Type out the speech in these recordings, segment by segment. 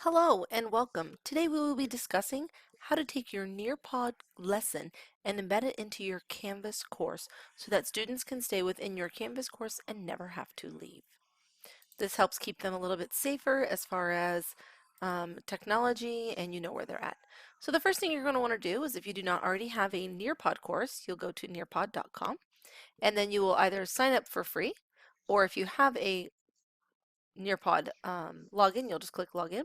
Hello and welcome. Today we will be discussing how to take your Nearpod lesson and embed it into your Canvas course so that students can stay within your Canvas course and never have to leave. This helps keep them a little bit safer as far as technology, and you know where they're at. So the first thing you're going to want to do is, if you do not already have a Nearpod course, you'll go to nearpod.com and then you will either sign up for free, or if you have a Nearpod login, you'll just click login.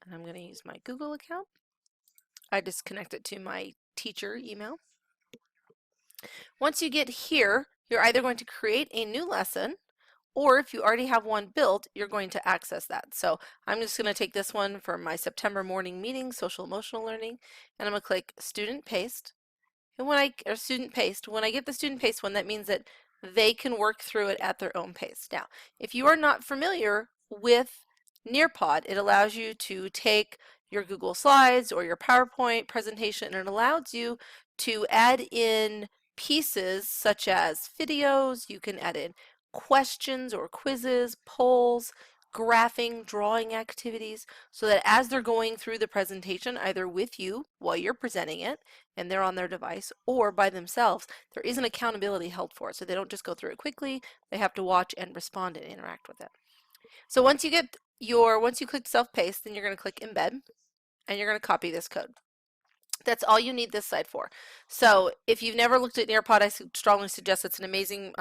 And I'm going to use my Google account. I just connect it to my teacher email. Once you get here, you're either going to create a new lesson, or if you already have one built, you're going to access that. So I'm just going to take this one for my September morning meeting, social emotional learning, and I'm going to click student paste. And when I get the student paste one, that means that they can work through it at their own pace. Now, if you are not familiar with Nearpod, it allows you to take your Google Slides or your PowerPoint presentation, and it allows you to add in pieces such as videos. You can add in questions or quizzes, polls, graphing, drawing activities, so that as they're going through the presentation, either with you while you're presenting it and they're on their device, or by themselves, there is an accountability held for it. So they don't just go through it quickly, they have to watch and respond and interact with it. So once you click self-paste, then you're going to click embed and you're going to copy this code. That's all you need this site for. So if you've never looked at Nearpod, I strongly suggest it's an amazing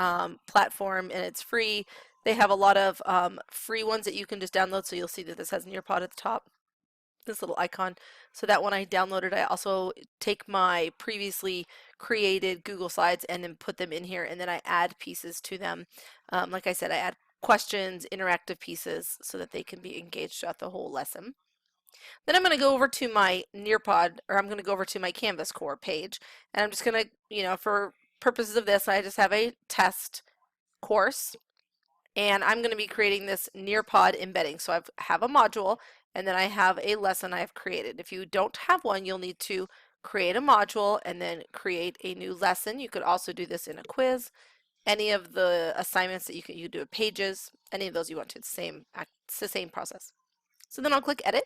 platform, and it's free. They have a lot of free ones that you can just download. So you'll see that this has Nearpod at the top, this little icon. So that when I downloaded, I also take my previously created Google Slides and then put them in here, and then I add pieces to them. Like I said, I add questions, interactive pieces, so that they can be engaged throughout the whole lesson. Then I'm going to go over to my Nearpod, or I'm going to go over to my Canvas core page, and I'm just going to, for purposes of this, I just have a test course, and I'm going to be creating this Nearpod embedding. So I have a module, and then I have a lesson I've created. If you don't have one, you'll need to create a module and then create a new lesson. You could also do this in a quiz. Any of the assignments that you do pages, any of those you want to, it's the same process. So then I'll click edit.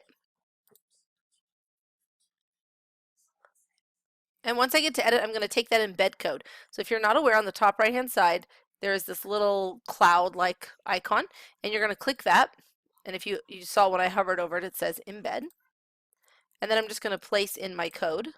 And once I get to edit, I'm going to take that embed code. So if you're not aware, on the top right hand side, there's this little cloud-like icon, and you're going to click that. And if you saw when I hovered over it, it says embed. And then I'm just going to place in my code.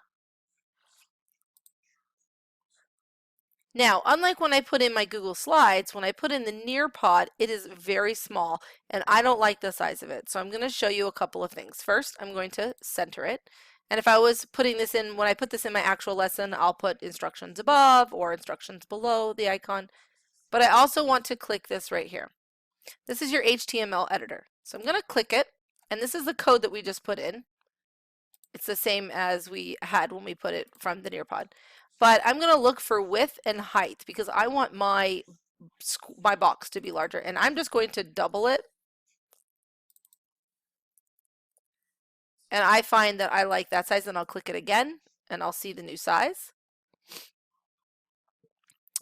Now, unlike when I put in my Google Slides, when I put in the Nearpod, it is very small, and I don't like the size of it. So I'm going to show you a couple of things. First, I'm going to center it. And if I was putting this in, when I put this in my actual lesson, I'll put instructions above or instructions below the icon. But I also want to click this right here. This is your HTML editor. So I'm going to click it, and this is the code that we just put in. It's the same as we had when we put it from the Nearpod. But I'm going to look for width and height because I want my box to be larger, and I'm just going to double it. And I find that I like that size, and I'll click it again, and I'll see the new size.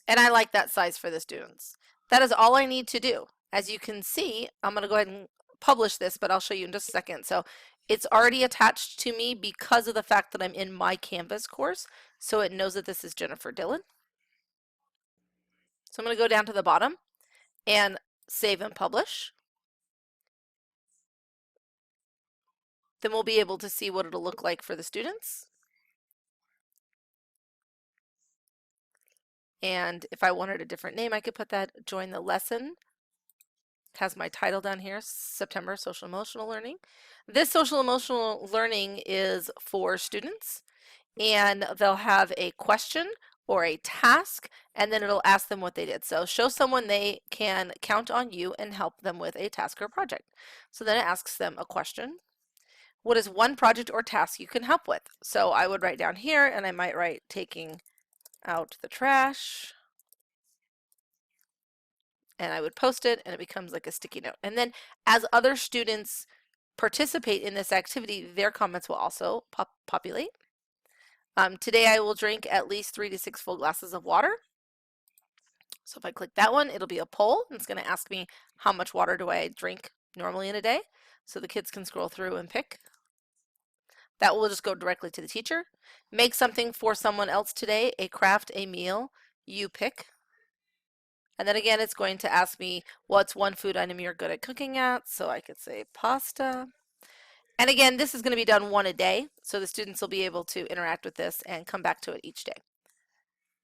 And I like that size for the students. That is all I need to do. As you can see, I'm going to go ahead and publish this, but I'll show you in just a second. So it's already attached to me because of the fact that I'm in my Canvas course, so it knows that this is Jennifer Dillon. So I'm going to go down to the bottom and save and publish. Then we'll be able to see what it'll look like for the students. And if I wanted a different name, I could put that join the lesson. It has my title down here, September Social Emotional Learning. This social emotional learning is for students, and they'll have a question or a task, and then it'll ask them what they did. So show someone they can count on you and help them with a task or project. So then it asks them a question. What is one project or task you can help with? So I would write down here, and I might write taking out the trash, and I would post it, and it becomes like a sticky note. And then as other students participate in this activity, their comments will also populate. Today I will drink at least 3 to 6 full glasses of water. So if I click that one, it'll be a poll, and it's going to ask me how much water do I drink normally in a day. So the kids can scroll through and pick. That will just go directly to the teacher. Make something for someone else today, a craft, a meal, you pick. And then again, it's going to ask me what's one food item you're good at cooking at. So I could say pasta. And again, this is going to be done one a day. So the students will be able to interact with this and come back to it each day.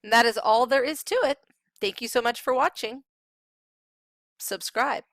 And that is all there is to it. Thank you so much for watching. Subscribe.